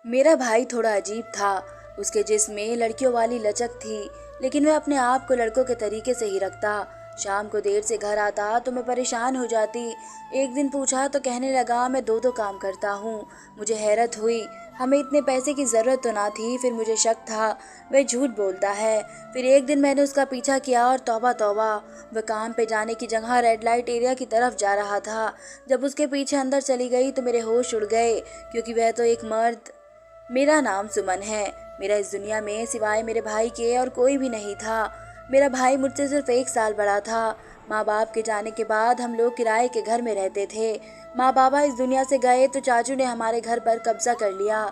मेरा भाई थोड़ा अजीब था। उसके जिस्म में लड़कियों वाली लचक थी, लेकिन वह अपने आप को लड़कों के तरीके से ही रखता। शाम को देर से घर आता तो मैं परेशान हो जाती। एक दिन पूछा तो कहने लगा मैं दो दो काम करता हूँ। मुझे हैरत हुई, हमें इतने पैसे की ज़रूरत तो ना थी। फिर मुझे शक था वह झूठ बोलता है। फिर एक दिन मैंने उसका पीछा किया और तौबा तौबा, वह काम पे जाने की जगह रेड लाइट एरिया की तरफ जा रहा था। जब उसके पीछे अंदर चली गई तो मेरे होश उड़ गए, क्योंकि वह तो एक मर्द। मेरा नाम सुमन है। मेरा इस दुनिया में सिवाय मेरे भाई के और कोई भी नहीं था। मेरा भाई मुझसे सिर्फ 1 साल बड़ा था। माँ बाप के जाने के बाद हम लोग किराए के घर में रहते थे। माँ बाबा इस दुनिया से गए तो चाचू ने हमारे घर पर कब्जा कर लिया।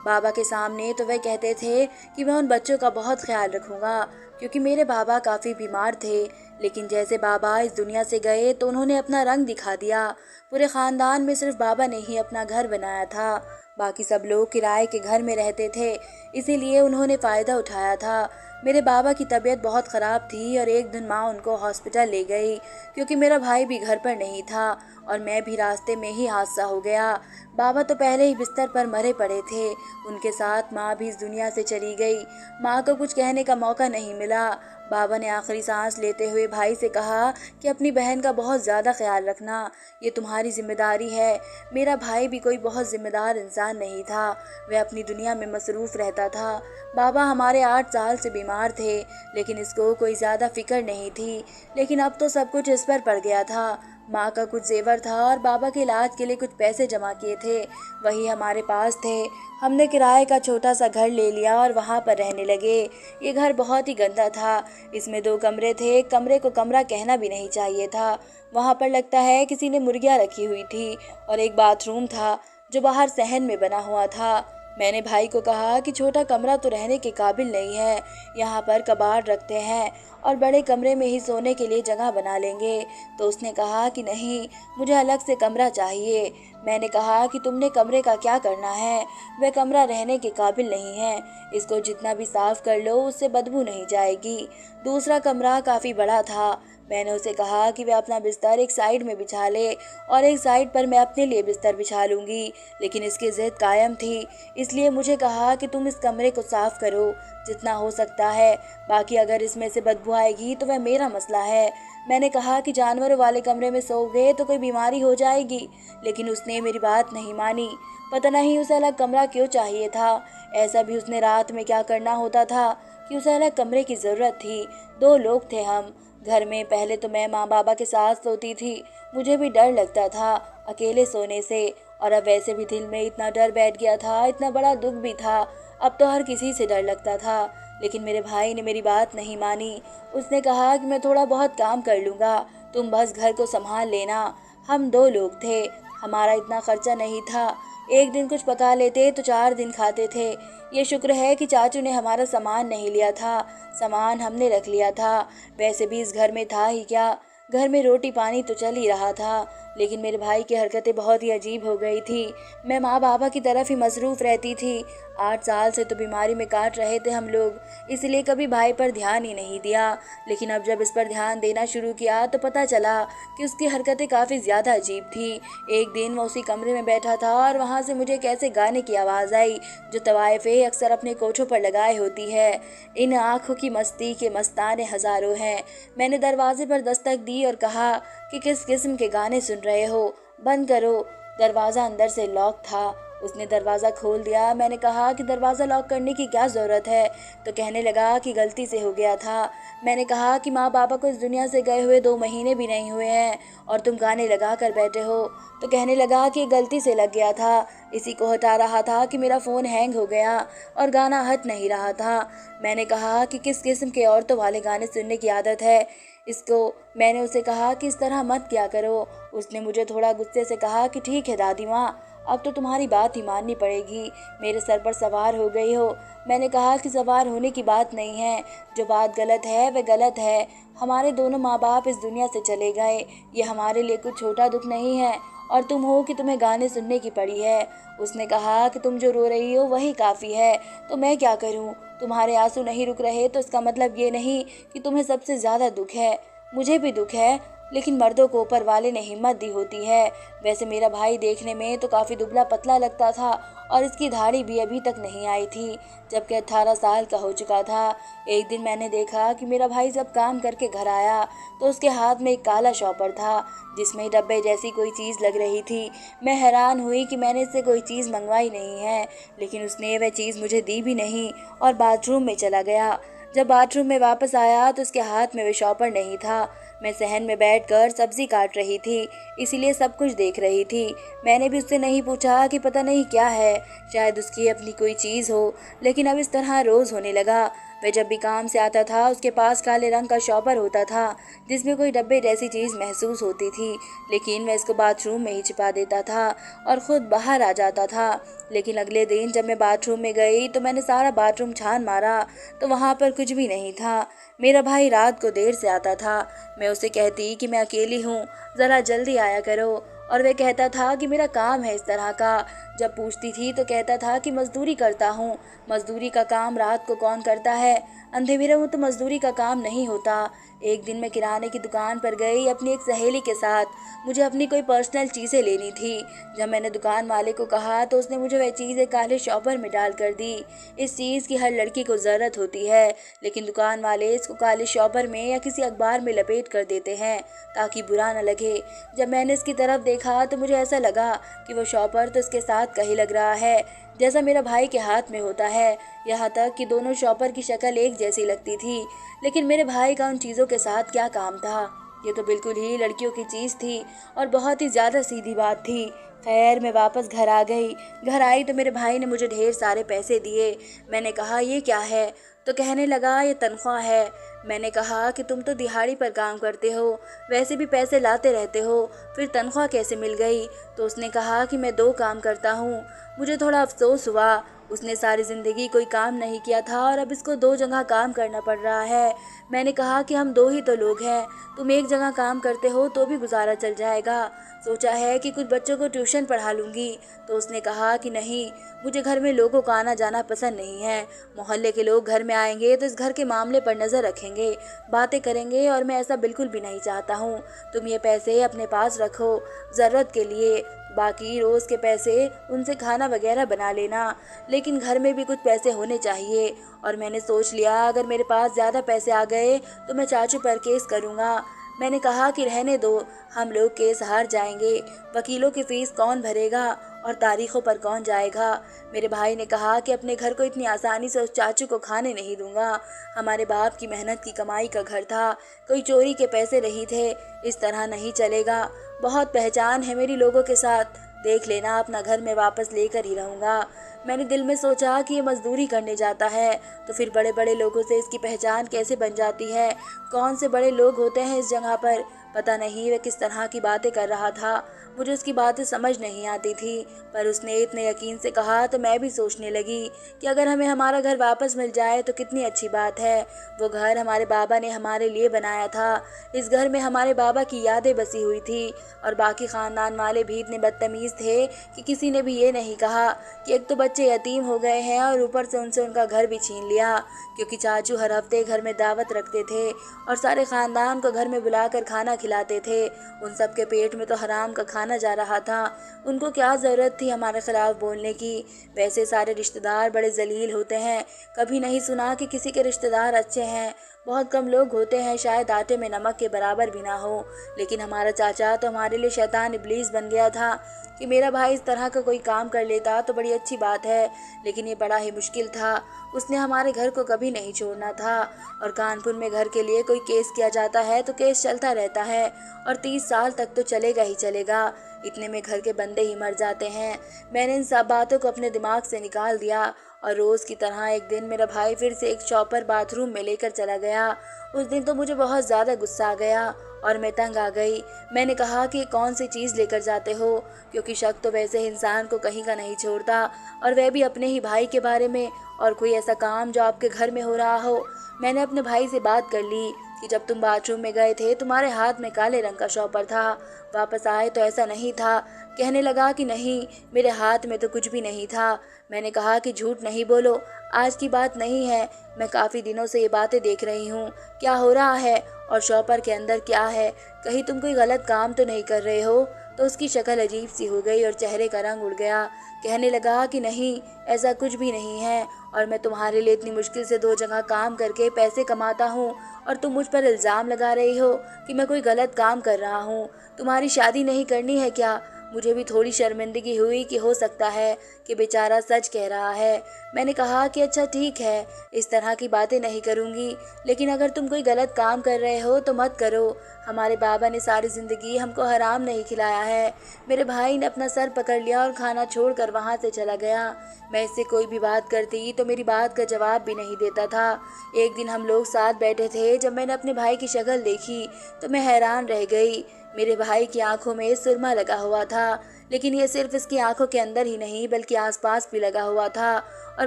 बाबा के सामने तो वह कहते थे कि मैं उन बच्चों का बहुत ख्याल रखूंगा, क्योंकि मेरे बाबा काफ़ी बीमार थे। लेकिन जैसे बाबा इस दुनिया से गए तो उन्होंने अपना रंग दिखा दिया। पूरे ख़ानदान में सिर्फ बाबा ने ही अपना घर बनाया था, बाकी सब लोग किराए के घर में रहते थे, इसीलिए उन्होंने फ़ायदा उठाया था। मेरे बाबा की तबीयत बहुत ख़राब थी और एक दिन माँ उनको हॉस्पिटल ले गई, क्योंकि मेरा भाई भी घर पर नहीं था और मैं भी रास्ते में ही हादसा हो गया। बाबा तो पहले ही बिस्तर पर मरे पड़े थे। उनके साथ माँ भी इस दुनिया से चली गई। माँ को कुछ कहने का मौका नहीं मिला। बाबा ने आखिरी सांस लेते हुए भाई से कहा कि अपनी बहन का बहुत ज़्यादा ख्याल रखना, ये तुम्हारी जिम्मेदारी है। मेरा भाई भी कोई बहुत जिम्मेदार इंसान नहीं था, वह अपनी दुनिया में मसरूफ़ रहता था। बाबा हमारे 8 साल से बीमार थे, लेकिन इसको कोई ज़्यादा फिक्र नहीं थी। लेकिन अब तो सब कुछ इस पर पड़ गया था। माँ का कुछ जेवर था और बाबा के इलाज के लिए कुछ पैसे जमा किए थे, वही हमारे पास थे। हमने किराए का छोटा सा घर ले लिया और वहाँ पर रहने लगे। ये घर बहुत ही गंदा था। इसमें 2 कमरे थे, एक कमरे को कमरा कहना भी नहीं चाहिए था। वहाँ पर लगता है किसी ने मुर्गियाँ रखी हुई थी, और एक बाथरूम था जो बाहर सहन में बना हुआ था। मैंने भाई को कहा कि छोटा कमरा तो रहने के काबिल नहीं है, यहाँ पर कबाड़ रखते हैं और बड़े कमरे में ही सोने के लिए जगह बना लेंगे। तो उसने कहा कि नहीं, मुझे अलग से कमरा चाहिए। मैंने कहा कि तुमने कमरे का क्या करना है, वह कमरा रहने के काबिल नहीं है। इसको जितना भी साफ कर लो उससे बदबू नहीं जाएगी। दूसरा कमरा काफ़ी बड़ा था। मैंने उसे कहा कि वह अपना बिस्तर एक साइड में बिछा ले और एक साइड पर मैं अपने लिए बिस्तर बिछा लूँगी, लेकिन इसकी ज़िद कायम थी। इसलिए मुझे कहा कि तुम इस कमरे को साफ़ करो जितना हो सकता है, बाकी अगर इसमें से बदबू आएगी तो वह मेरा मसला है। मैंने कहा कि जानवरों वाले कमरे में सोओगे तो कोई बीमारी हो जाएगी, लेकिन उसने मेरी बात नहीं मानी। पता नहीं उसे अलग कमरा क्यों चाहिए था। ऐसा भी उसने रात में क्या करना होता था कि उसे अलग कमरे की ज़रूरत थी। 2 लोग थे हम घर में। पहले तो मैं माँ बाबा के साथ सोती थी, मुझे भी डर लगता था अकेले सोने से, और अब वैसे भी दिल में इतना डर बैठ गया था, इतना बड़ा दुख भी था। अब तो हर किसी से डर लगता था। लेकिन मेरे भाई ने मेरी बात नहीं मानी। उसने कहा कि मैं थोड़ा बहुत काम कर लूँगा, तुम बस घर को संभाल लेना। हम 2 लोग थे, हमारा इतना खर्चा नहीं था। एक दिन कुछ पका लेते तो 4 दिन खाते थे। ये शुक्र है कि चाचू ने हमारा सामान नहीं लिया था, सामान हमने रख लिया था। वैसे भी इस घर में था ही क्या, घर में रोटी पानी तो चल ही रहा था। लेकिन मेरे भाई की हरकतें बहुत ही अजीब हो गई थी। मैं माँ बाबा की तरफ ही मसरूफ़ रहती थी। 8 साल से तो बीमारी में काट रहे थे हम लोग, इसलिए कभी भाई पर ध्यान ही नहीं दिया। लेकिन अब जब इस पर ध्यान देना शुरू किया तो पता चला कि उसकी हरकतें काफ़ी ज़्यादा अजीब थी। एक दिन वो उसी कमरे में बैठा था और वहाँ से मुझे कैसे गाने की आवाज़ आई, जो तवाइफे अक्सर अपने कोठों पर लगाए होती है। इन आँखों की मस्ती के मस्ताने हज़ारों हैं। मैंने दरवाजे पर दस्तक दी और कहा कि किस किस्म के गाने सुन रहे हो, बंद करो। दरवाज़ा अंदर से लॉक था। उसने दरवाज़ा खोल दिया। मैंने कहा कि दरवाज़ा लॉक करने की क्या ज़रूरत है, तो कहने लगा कि गलती से हो गया था। मैंने कहा कि माँ बाबा को इस दुनिया से गए हुए 2 महीने भी नहीं हुए हैं और तुम गाने लगा कर बैठे हो। तो कहने लगा कि गलती से लग गया था, इसी को हटा रहा था कि मेरा फ़ोन हैंग हो गया और गाना हट नहीं रहा था। मैंने कहा कि किस किस्म के औरतों वाले गाने सुनने की आदत है इसको। मैंने उसे कहा कि इस तरह मत क्या करो। उसने मुझे थोड़ा गुस्से से कहा कि ठीक है दादी माँ, अब तो तुम्हारी बात ही माननी पड़ेगी, मेरे सर पर सवार हो गई हो। मैंने कहा कि सवार होने की बात नहीं है, जो बात गलत है वह गलत है। हमारे दोनों माँ बाप इस दुनिया से चले गए, ये हमारे लिए कुछ छोटा दुख नहीं है, और तुम हो कि तुम्हें गाने सुनने की पड़ी है। उसने कहा कि तुम जो रो रही हो वही काफ़ी है, तो मैं क्या करूं? तुम्हारे आंसू नहीं रुक रहे तो इसका मतलब ये नहीं कि तुम्हें सबसे ज़्यादा दुख है। मुझे भी दुख है, लेकिन मर्दों को ऊपर वाले ने हिम्मत दी होती है। वैसे मेरा भाई देखने में तो काफ़ी दुबला पतला लगता था और इसकी दाढ़ी भी अभी तक नहीं आई थी, जबकि 18 साल का हो चुका था। एक दिन मैंने देखा कि मेरा भाई जब काम करके घर आया तो उसके हाथ में एक काला शॉपर था जिसमें डब्बे जैसी कोई चीज़ लग रही थी। मैं हैरान हुई कि मैंने इससे कोई चीज़ मंगवाई नहीं है, लेकिन उसने वह चीज़ मुझे दी भी नहीं और बाथरूम में चला गया। जब बाथरूम में वापस आया तो उसके हाथ में वह शॉपर नहीं था। मैं सहन में बैठकर सब्जी काट रही थी, इसीलिए सब कुछ देख रही थी। मैंने भी उससे नहीं पूछा कि पता नहीं क्या है, शायद उसकी अपनी कोई चीज़ हो, लेकिन अब इस तरह रोज़ होने लगा। वह जब भी काम से आता था उसके पास काले रंग का शॉपर होता था जिसमें कोई डब्बे जैसी चीज़ महसूस होती थी, लेकिन वह इसको बाथरूम में ही छिपा देता था और ख़ुद बाहर आ जाता था। लेकिन अगले दिन जब मैं बाथरूम में गई तो मैंने सारा बाथरूम छान मारा तो वहाँ पर कुछ भी नहीं था। मेरा भाई रात को देर से आता था। मैं उसे कहती कि मैं अकेली हूँ, ज़रा जल्दी आया करो, और वह कहता था कि मेरा काम है इस तरह का। जब पूछती थी तो कहता था कि मजदूरी करता हूँ। मजदूरी का काम रात को कौन करता है, अंधेरे में तो मजदूरी का काम नहीं होता। एक दिन मैं किराने की दुकान पर गई अपनी एक सहेली के साथ। मुझे अपनी कोई पर्सनल चीज़ें लेनी थी। जब मैंने दुकान वाले को कहा तो उसने मुझे वह चीज़ एक काले शॉपर में डाल कर दी। इस चीज़ की हर लड़की को ज़रूरत होती है, लेकिन दुकान वाले इसको काले शॉपर में या किसी अखबार में लपेट कर देते हैं ताकि बुरा न लगे। जब मैंने इसकी तरफ देखा तो मुझे ऐसा लगा कि वो शॉपर तो इसके साथ कहीं लग रहा है जैसा मेरा भाई के हाथ में होता है। यहाँ तक कि दोनों शॉपर की शक्ल एक जैसी लगती थी, लेकिन मेरे भाई का उन चीज़ों के साथ क्या काम था। ये तो बिल्कुल ही लड़कियों की चीज़ थी और बहुत ही ज़्यादा सीधी बात थी। खैर मैं वापस घर आ गई। घर आई तो मेरे भाई ने मुझे ढेर सारे पैसे दिए। मैंने कहा ये क्या है, तो कहने लगा ये तनख्वाह है। मैंने कहा कि तुम तो दिहाड़ी पर काम करते हो, वैसे भी पैसे लाते रहते हो, फिर तनख्वाह कैसे मिल गई। तो उसने कहा कि मैं 2 काम करता हूँ। मुझे थोड़ा अफसोस हुआ, उसने सारी ज़िंदगी कोई काम नहीं किया था और अब इसको 2 जगह काम करना पड़ रहा है। मैंने कहा कि हम 2 ही तो लोग हैं, तुम एक जगह काम करते हो तो भी गुजारा चल जाएगा। सोचा है कि कुछ बच्चों को ट्यूशन पढ़ा लूँगी। तो उसने कहा कि नहीं, मुझे घर में लोगों का आना जाना पसंद नहीं है। मोहल्ले के लोग घर में आएंगे तो इस घर के मामले पर नज़र रखेंगे, बातें करेंगे, और मैं ऐसा बिल्कुल भी नहीं चाहता हूँ। तुम ये पैसे अपने पास रखो ज़रूरत के लिए, बाकी रोज़ के पैसे उनसे खाना वगैरह बना लेना, लेकिन घर में भी कुछ पैसे होने चाहिए। और मैंने सोच लिया अगर मेरे पास ज़्यादा पैसे आ गए तो मैं चाचू पर केस करूँगा। मैंने कहा कि रहने दो, हम लोग केस हार जाएंगे, वकीलों की फीस कौन भरेगा और तारीखों पर कौन जाएगा। मेरे भाई ने कहा कि अपने घर को इतनी आसानी से उस चाचू को खाने नहीं दूंगा। हमारे बाप की मेहनत की कमाई का घर था, कोई चोरी के पैसे नहीं थे, इस तरह नहीं चलेगा। बहुत पहचान है मेरी लोगों के साथ, देख लेना अपना घर में वापस लेकर ही रहूँगा। मैंने दिल में सोचा कि ये मजदूरी करने जाता है तो फिर बड़े बड़े लोगों से इसकी पहचान कैसे बन जाती है, कौन से बड़े लोग होते हैं इस जगह पर। पता नहीं वह किस तरह की बातें कर रहा था, मुझे उसकी बातें समझ नहीं आती थी, पर उसने इतने यकीन से कहा तो मैं भी सोचने लगी कि अगर हमें हमारा घर वापस मिल जाए तो कितनी अच्छी बात है। वो घर हमारे बाबा ने हमारे लिए बनाया था, इस घर में हमारे बाबा की यादें बसी हुई थी, और बाकी ख़ानदान वाले भी इतने बदतमीज़ थे कि किसी ने भी ये नहीं कहा कि एक तो बच्चे यतीम हो गए हैं और ऊपर से उनसे उनका घर भी छीन लिया, क्योंकि चाचू हर हफ्ते घर में दावत रखते थे और सारे ख़ानदान को घर में बुलाकर खाना खिलाते थे। उन सब के पेट में तो हराम का खाना जा रहा था, उनको क्या ज़रूरत थी हमारे ख़िलाफ़ बोलने की। वैसे सारे रिश्तेदार बड़े जलील होते हैं, कभी नहीं सुना कि किसी के रिश्तेदार अच्छे हैं। बहुत कम लोग होते हैं, शायद आटे में नमक के बराबर भी ना हो, लेकिन हमारा चाचा तो हमारे लिए शैतान इब्लीस बन गया था। कि मेरा भाई इस तरह का कोई काम कर लेता तो बड़ी अच्छी बात है, लेकिन ये बड़ा ही मुश्किल था। उसने हमारे घर को कभी नहीं छोड़ना था, और कानपुर में घर के लिए कोई केस किया जाता है तो केस चलता रहता है और 30 साल तक तो चलेगा ही चलेगा। इतने में घर के बंदे ही मर जाते हैं। मैंने इन सब बातों को अपने दिमाग से निकाल दिया, और रोज़ की तरह एक दिन मेरा भाई फिर से एक शॉपर बाथरूम में लेकर चला गया। उस दिन तो मुझे बहुत ज़्यादा गुस्सा आ गया और मैं तंग आ गई। मैंने कहा कि कौन सी चीज़ लेकर जाते हो, क्योंकि शक तो वैसे इंसान को कहीं का नहीं छोड़ता, और वह भी अपने ही भाई के बारे में, और कोई ऐसा काम जो आपके घर में हो रहा हो। मैंने अपने भाई से बात कर ली कि जब तुम बाथरूम में गए थे तुम्हारे हाथ में काले रंग का शॉपर था, वापस आए तो ऐसा नहीं था। कहने लगा कि नहीं, मेरे हाथ में तो कुछ भी नहीं था। मैंने कहा कि झूठ नहीं बोलो, आज की बात नहीं है, मैं काफ़ी दिनों से ये बातें देख रही हूँ, क्या हो रहा है और शॉपर के अंदर क्या है, कहीं तुम कोई गलत काम तो नहीं कर रहे हो। तो उसकी शक्ल अजीब सी हो गई और चेहरे का रंग उड़ गया। कहने लगा कि नहीं, ऐसा कुछ भी नहीं है और मैं तुम्हारे लिए इतनी मुश्किल से 2 जगह काम करके पैसे कमाता हूँ और तुम मुझ पर इल्ज़ाम लगा रही हो कि मैं कोई गलत काम कर रहा हूँ। तुम्हारी शादी नहीं करनी है क्या? मुझे भी थोड़ी शर्मिंदगी हुई कि हो सकता है कि बेचारा सच कह रहा है। मैंने कहा कि अच्छा ठीक है, इस तरह की बातें नहीं करूँगी, लेकिन अगर तुम कोई गलत काम कर रहे हो तो मत करो। हमारे बाबा ने सारी ज़िंदगी हमको हराम नहीं खिलाया है। मेरे भाई ने अपना सर पकड़ लिया और खाना छोड़कर वहाँ से चला गया। मैं इससे कोई भी बात करती तो मेरी बात का जवाब भी नहीं देता था। एक दिन हम लोग साथ बैठे थे, जब मैंने अपने भाई की शक्ल देखी तो मैं हैरान रह गई। मेरे भाई की आंखों में सुरमा लगा हुआ था, लेकिन ये सिर्फ इसकी आंखों के अंदर ही नहीं बल्कि आसपास भी लगा हुआ था और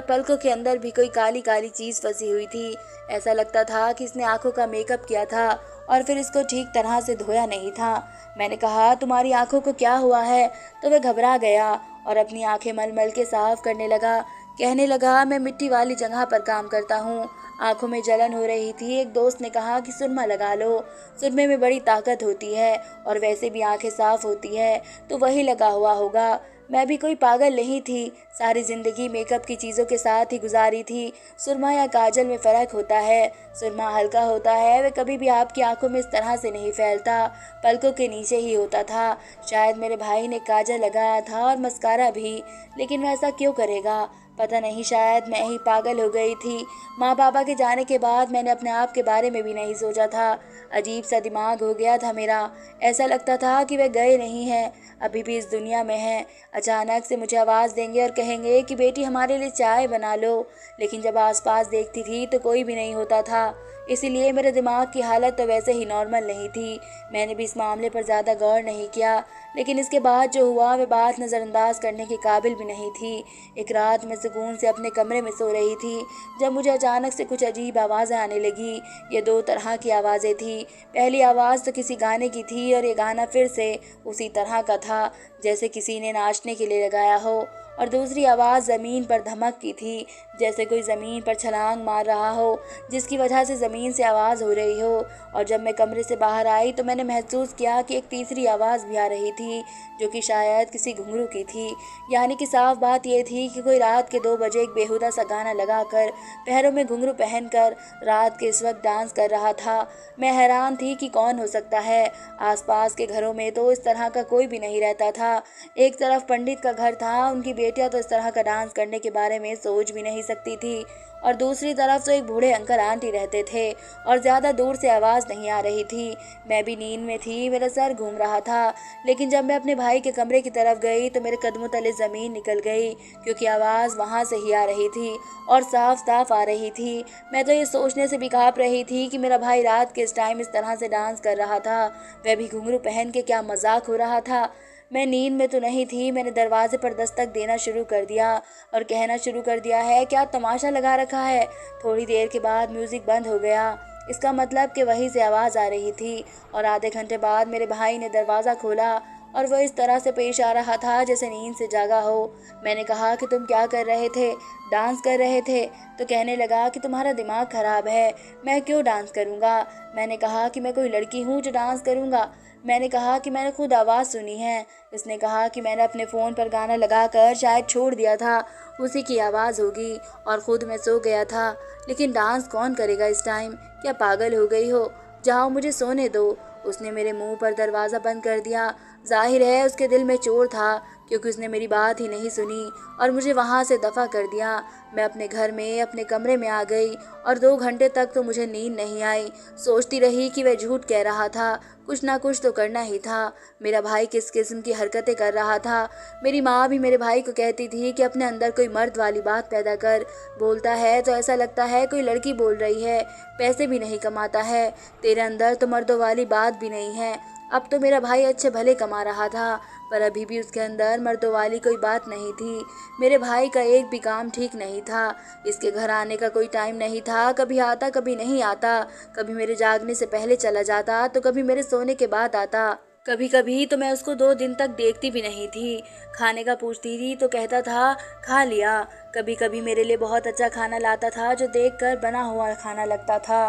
पलकों के अंदर भी कोई काली काली चीज़ फंसी हुई थी। ऐसा लगता था कि इसने आंखों का मेकअप किया था और फिर इसको ठीक तरह से धोया नहीं था। मैंने कहा तुम्हारी आंखों को क्या हुआ है? तो वह घबरा गया और अपनी आंखें मल मल के साफ करने लगा। कहने लगा मैं मिट्टी वाली जगह पर काम करता हूँ, आंखों में जलन हो रही थी। एक दोस्त ने कहा कि सुरमा लगा लो, सुरमे में बड़ी ताकत होती है और वैसे भी आंखें साफ होती है, तो वही लगा हुआ होगा। मैं भी कोई पागल नहीं थी, सारी ज़िंदगी मेकअप की चीज़ों के साथ ही गुजारी थी। सुरमा या काजल में फ़र्क होता है, सुरमा हल्का होता है, वह कभी भी आपकी आंखों में इस तरह से नहीं फैलता, पलकों के नीचे ही होता था। शायद मेरे भाई ने काजल लगाया था और मस्कारा भी, लेकिन वह ऐसा क्यों करेगा? पता नहीं, शायद मैं ही पागल हो गई थी। माँ पापा के जाने के बाद मैंने अपने आप के बारे में भी नहीं सोचा था। अजीब सा दिमाग हो गया था मेरा। ऐसा लगता था कि वे गए नहीं हैं, अभी भी इस दुनिया में हैं। अचानक से मुझे आवाज़ देंगे और कहेंगे कि बेटी हमारे लिए चाय बना लो, लेकिन जब आसपास देखती थी तो कोई भी नहीं होता था। इसीलिए मेरे दिमाग की हालत तो वैसे ही नॉर्मल नहीं थी। मैंने भी इस मामले पर ज़्यादा गौर नहीं किया, लेकिन इसके बाद जो हुआ वह बात नज़रअंदाज करने के काबिल भी नहीं थी। एक रात मैं सुकून से अपने कमरे में सो रही थी जब मुझे अचानक से कुछ अजीब आवाज़ें आने लगी। ये 2 तरह की आवाज़ें थी। पहली आवाज़ तो किसी गाने की थी और ये गाना फिर से उसी तरह का था जैसे किसी ने नाचने के लिए लगाया हो, और दूसरी आवाज़ ज़मीन पर धमक की थी, जैसे कोई ज़मीन पर छलांग मार रहा हो, जिसकी वजह से ज़मीन से आवाज़ हो रही हो। और जब मैं कमरे से बाहर आई तो मैंने महसूस किया कि एक तीसरी आवाज़ भी आ रही थी, जो कि शायद किसी घुंघरू की थी। यानी कि साफ बात यह थी कि कोई रात के 2 बजे एक बेहुदा सा गाना लगाकर, पैरों में घुंघरू पहनकर रात के इस वक्त डांस कर रहा था। मैं हैरान थी कि कौन हो सकता है। आसपास के घरों में तो इस तरह का कोई भी नहीं रहता था। एक तरफ पंडित का घर था, उनकी बेटियां तो इस तरह का डांस करने के बारे में सोच भी नहीं सकती थी, और दूसरी तरफ तो एक बूढ़े अंकल आंटी रहते थे और ज़्यादा दूर से आवाज़ नहीं आ रही थी। मैं भी नींद में थी, मेरा सर घूम रहा था, लेकिन जब मैं अपने भाई के कमरे की तरफ गई तो मेरे कदमों तले ज़मीन निकल गई, क्योंकि आवाज़ वहाँ से ही आ रही थी और साफ साफ आ रही थी। मैं तो ये सोचने से भी काँप रही थी कि मेरा भाई रात के इस टाइम इस तरह से डांस कर रहा था, वह भी घुंघरू पहन के। क्या मजाक हो रहा था? मैं नींद में तो नहीं थी। मैंने दरवाजे पर दस्तक देना शुरू कर दिया और कहना शुरू कर दिया है, क्या तमाशा लगा रखा है? थोड़ी देर के बाद म्यूज़िक बंद हो गया। इसका मतलब कि वहीं से आवाज़ आ रही थी, और आधे घंटे बाद मेरे भाई ने दरवाज़ा खोला और वह इस तरह से पेश आ रहा था जैसे नींद से जागा हो। मैंने कहा कि तुम क्या कर रहे थे? डांस कर रहे थे? तो कहने लगा कि तुम्हारा दिमाग ख़राब है, मैं क्यों डांस करूँगा? मैंने कहा कि मैं कोई लड़की हूँ जो डांस करूँगा? मैंने कहा कि मैंने खुद आवाज़ सुनी है। इसने कहा कि मैंने अपने फ़ोन पर गाना लगाकर शायद छोड़ दिया था, उसी की आवाज़ होगी, और ख़ुद मैं सो गया था। लेकिन डांस कौन करेगा इस टाइम? क्या पागल हो गई हो? जाओ, मुझे सोने दो। उसने मेरे मुंह पर दरवाज़ा बंद कर दिया। जाहिर है उसके दिल में चोर था, क्योंकि उसने मेरी बात ही नहीं सुनी और मुझे वहाँ से दफ़ा कर दिया। मैं अपने घर में अपने कमरे में आ गई और 2 घंटे तक तो मुझे नींद नहीं आई। सोचती रही कि वह झूठ कह रहा था, कुछ ना कुछ तो करना ही था। मेरा भाई किस किस्म की हरकतें कर रहा था। मेरी माँ भी मेरे भाई को कहती थी कि अपने अंदर कोई मर्द वाली बात पैदा कर, बोलता है तो ऐसा लगता है कोई लड़की बोल रही है, पैसे भी नहीं कमाता है, तेरे अंदर तो मर्दों वाली बात भी नहीं है। अब तो मेरा भाई अच्छे भले कमा रहा था, पर अभी भी उसके अंदर मर्दों वाली कोई बात नहीं थी। मेरे भाई का एक भी काम ठीक नहीं था। इसके घर आने का कोई टाइम नहीं था, कभी आता कभी नहीं आता, कभी मेरे जागने से पहले चला जाता तो कभी मेरे सोने के बाद आता। कभी कभी तो मैं उसको 2 दिन तक देखती भी नहीं थी। खाने का पूछती थी तो कहता था खा लिया। कभी कभी मेरे लिए बहुत अच्छा खाना लाता था जो देखकर बना हुआ खाना लगता था।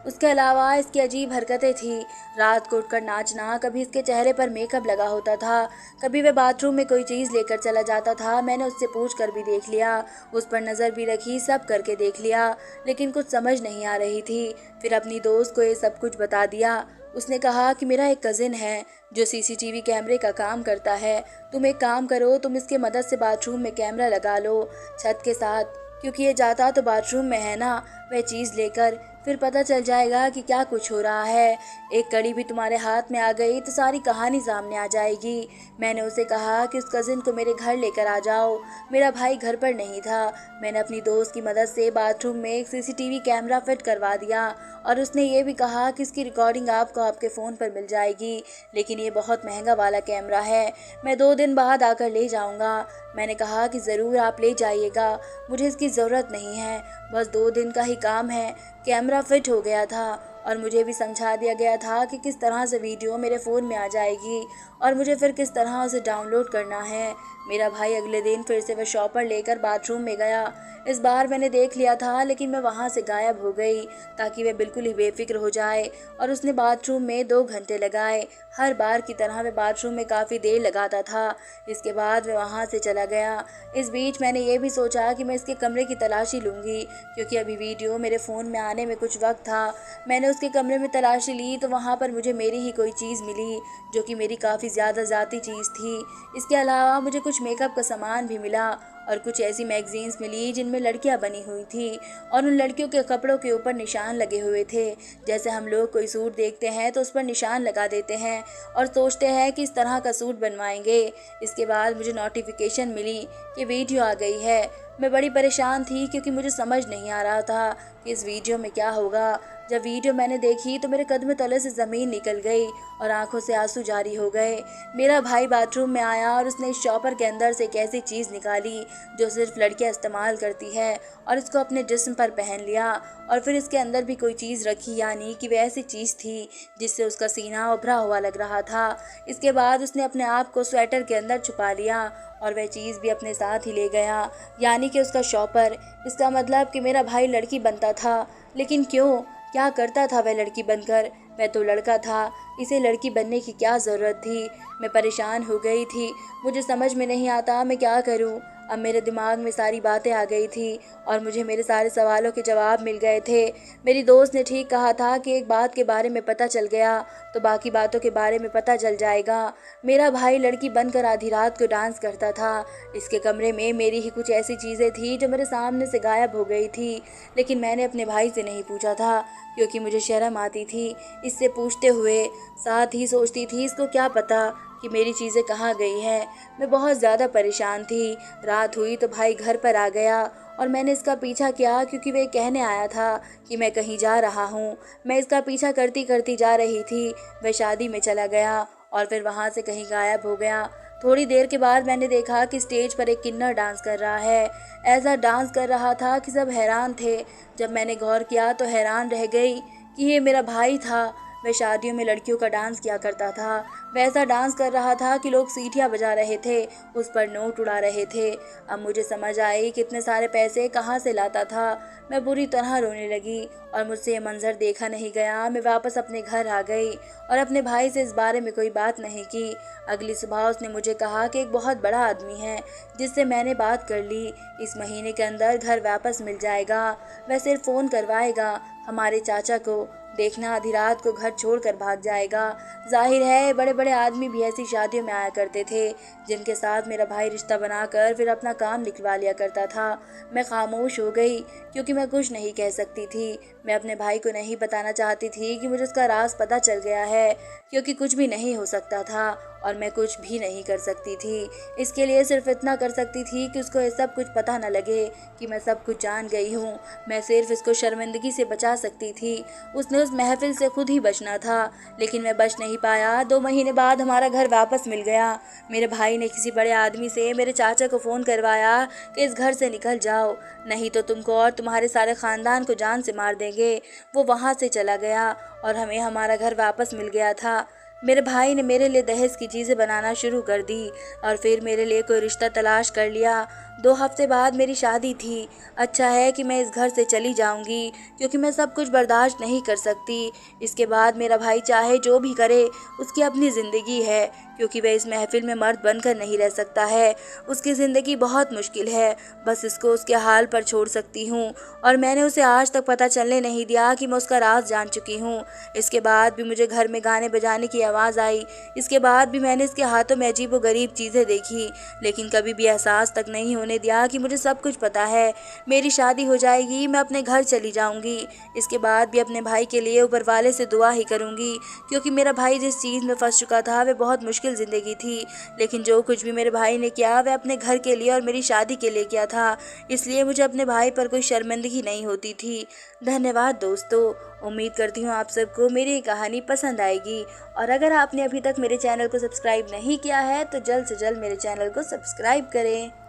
उसके अलावा इसकी अजीब हरकतें थी। रात को उठकर नाचना, कभी इसके चेहरे पर मेकअप लगा होता था, कभी वह बाथरूम में कोई चीज़ लेकर चला जाता था। मैंने उससे पूछ कर भी देख लिया, उस पर नज़र भी रखी, सब करके देख लिया, लेकिन कुछ समझ नहीं आ रही थी। फिर अपनी दोस्त को ये सब कुछ बता दिया। उसने कहा कि मेरा एक कज़िन है जो सीसीटीवी कैमरे का काम करता है। तुम एक काम करो, तुम इसके मदद से बाथरूम में कैमरा लगा लो छत के साथ, क्योंकि ये जाता तो बाथरूम में है ना, वह चीज़ लेकर, फिर पता चल जाएगा कि क्या कुछ हो रहा है। एक कड़ी भी तुम्हारे हाथ में आ गई तो सारी कहानी सामने आ जाएगी। मैंने उसे कहा कि उस कज़िन को मेरे घर लेकर आ जाओ। मेरा भाई घर पर नहीं था। मैंने अपनी दोस्त की मदद से बाथरूम में एक सीसीटीवी कैमरा फिट करवा दिया और उसने ये भी कहा कि इसकी रिकॉर्डिंग आपको आपके फ़ोन पर मिल जाएगी, लेकिन ये बहुत महंगा वाला कैमरा है। मैं 2 दिन बाद आकर ले जाऊंगा। मैंने कहा कि ज़रूर आप ले जाइएगा, मुझे इसकी ज़रूरत नहीं है, बस 2 दिन का ही काम है। कैमरा फिट हो गया था और मुझे भी समझा दिया गया था कि किस तरह से वीडियो मेरे फ़ोन में आ जाएगी और मुझे फिर किस तरह उसे डाउनलोड करना है। मेरा भाई अगले दिन फिर से वह शॉपर लेकर बाथरूम में गया। इस बार मैंने देख लिया था, लेकिन मैं वहाँ से गायब हो गई ताकि वह बिल्कुल ही बेफिक्र हो जाए, और उसने बाथरूम में 2 घंटे लगाए। हर बार की तरह वह बाथरूम में काफ़ी देर लगाता था। इसके बाद वह वहाँ से चला गया। इस बीच मैंने ये भी सोचा कि मैं इसके कमरे की तलाशी लूँगी, क्योंकि अभी वीडियो मेरे फ़ोन में आने में कुछ वक्त था। मैंने उसके कमरे में तलाशी ली तो वहाँ पर मुझे मेरी ही कोई चीज़ मिली, जो कि मेरी काफ़ी ज़्यादा ज़ाती चीज़ थी। इसके अलावा मुझे कुछ मेकअप का सामान भी मिला और कुछ ऐसी मैगजीन्स मिली जिनमें लड़कियां बनी हुई थी और उन लड़कियों के कपड़ों के ऊपर निशान लगे हुए थे। जैसे हम लोग कोई सूट देखते हैं तो उस पर निशान लगा देते हैं और सोचते हैं कि इस तरह का सूट बनवाएंगे। इसके बाद मुझे नोटिफिकेशन मिली कि वीडियो आ गई है। मैं बड़ी परेशान थी क्योंकि मुझे समझ नहीं आ रहा था कि इस वीडियो में क्या होगा। जब वीडियो मैंने देखी तो मेरे कदम तले से ज़मीन निकल गई और आंखों से आंसू जारी हो गए। मेरा भाई बाथरूम में आया और उसने इस शॉपर के अंदर से एक ऐसी चीज़ निकाली जो सिर्फ लड़कियां इस्तेमाल करती है और इसको अपने जिस्म पर पहन लिया, और फिर इसके अंदर भी कोई चीज़ रखी, यानी कि वह ऐसी चीज़ थी जिससे उसका सीना उभरा हुआ लग रहा था। इसके बाद उसने अपने आप को स्वेटर के अंदर छुपा लिया और वह चीज़ भी अपने साथ ही ले गया, यानी कि उसका शॉपर। इसका मतलब कि मेरा भाई लड़की बनता था, लेकिन क्यों, क्या करता था वह लड़की बनकर? वह तो लड़का था, इसे लड़की बनने की क्या ज़रूरत थी? मैं परेशान हो गई थी, मुझे समझ में नहीं आता मैं क्या करूं। अब मेरे दिमाग में सारी बातें आ गई थी और मुझे मेरे सारे सवालों के जवाब मिल गए थे। मेरी दोस्त ने ठीक कहा था कि एक बात के बारे में पता चल गया तो बाकी बातों के बारे में पता चल जाएगा। मेरा भाई लड़की बनकर आधी रात को डांस करता था। इसके कमरे में मेरी ही कुछ ऐसी चीज़ें थी जो मेरे सामने से गायब हो गई थी, लेकिन मैंने अपने भाई से नहीं पूछा था क्योंकि मुझे शर्म आती थी इससे पूछते हुए। साथ ही सोचती थी इसको क्या पता कि मेरी चीज़ें कहाँ गई हैं। मैं बहुत ज़्यादा परेशान थी। रात हुई तो भाई घर पर आ गया और मैंने इसका पीछा किया क्योंकि वह कहने आया था कि मैं कहीं जा रहा हूँ। मैं इसका पीछा करती करती जा रही थी। वह शादी में चला गया और फिर वहाँ से कहीं गायब हो गया। थोड़ी देर के बाद मैंने देखा कि स्टेज पर एक किन्नर डांस कर रहा है। ऐसा डांस कर रहा था कि सब हैरान थे। जब मैंने गौर किया तो हैरान रह गई कि ये मेरा भाई था। वह शादियों में लड़कियों का डांस किया करता था। वैसा डांस कर रहा था कि लोग सीटियाँ बजा रहे थे, उस पर नोट उड़ा रहे थे। अब मुझे समझ आई कि इतने सारे पैसे कहाँ से लाता था। मैं बुरी तरह रोने लगी और मुझसे ये मंजर देखा नहीं गया। मैं वापस अपने घर आ गई और अपने भाई से इस बारे में कोई बात नहीं की। अगली सुबह उसने मुझे कहा कि एक बहुत बड़ा आदमी है जिससे मैंने बात कर ली, इस महीने के अंदर घर वापस मिल जाएगा। वह सिर्फ फ़ोन करवाएगा हमारे चाचा को, देखना आधी रात को घर छोड़कर भाग जाएगा। जाहिर है बड़े बड़े आदमी भी ऐसी शादियों में आया करते थे जिनके साथ मेरा भाई रिश्ता बनाकर फिर अपना काम निकलवा लिया करता था। मैं खामोश हो गई क्योंकि मैं कुछ नहीं कह सकती थी। मैं अपने भाई को नहीं बताना चाहती थी कि मुझे उसका राज पता चल गया है, क्योंकि कुछ भी नहीं हो सकता था और मैं कुछ भी नहीं कर सकती थी। इसके लिए सिर्फ इतना कर सकती थी कि उसको ये सब कुछ पता न लगे कि मैं सब कुछ जान गई हूँ। मैं सिर्फ इसको शर्मिंदगी से बचा सकती थी। उसने उस महफिल से खुद ही बचना था, लेकिन मैं बच नहीं पाया। 2 महीने बाद हमारा घर वापस मिल गया। मेरे भाई ने किसी बड़े आदमी से मेरे चाचा को फ़ोन करवाया कि इस घर से निकल जाओ, नहीं तो तुमको और तुम्हारे सारे ख़ानदान को जान से मार देंगे। वो वहाँ से चला गया और हमें हमारा घर वापस मिल गया था। मेरे भाई ने मेरे लिए दहेज की चीज़ें बनाना शुरू कर दी और फिर मेरे लिए कोई रिश्ता तलाश कर लिया। 2 हफ्ते बाद मेरी शादी थी। अच्छा है कि मैं इस घर से चली जाऊंगी, क्योंकि मैं सब कुछ बर्दाश्त नहीं कर सकती। इसके बाद मेरा भाई चाहे जो भी करे, उसकी अपनी ज़िंदगी है, क्योंकि वह इस महफिल में मर्द बनकर नहीं रह सकता है। उसकी ज़िंदगी बहुत मुश्किल है, बस इसको उसके हाल पर छोड़ सकती हूँ। और मैंने उसे आज तक पता चलने नहीं दिया कि मैं उसका राज जान चुकी हूँ। इसके बाद भी मुझे घर में गाने बजाने की आवाज़ आई। इसके बाद भी मैंने इसके हाथों में अजीब व गरीब चीज़ें देखी, लेकिन कभी भी एहसास तक नहीं होने दिया कि मुझे सब कुछ पता है। मेरी शादी हो जाएगी, मैं अपने घर चली जाऊंगी। इसके बाद भी अपने भाई के लिए ऊपर वाले से दुआ ही करूंगी, क्योंकि मेरा भाई जिस चीज़ में फंस चुका था वह बहुत मुश्किल ज़िंदगी थी। लेकिन जो कुछ भी मेरे भाई ने किया वह अपने घर के लिए और मेरी शादी के लिए किया था, इसलिए मुझे अपने भाई पर कोई शर्मिंदगी नहीं होती थी। धन्यवाद दोस्तों। उम्मीद करती हूँ आप सबको मेरी ये कहानी पसंद आएगी, और अगर आपने अभी तक मेरे चैनल को सब्सक्राइब नहीं किया है तो जल्द से जल्द मेरे चैनल को सब्सक्राइब करें।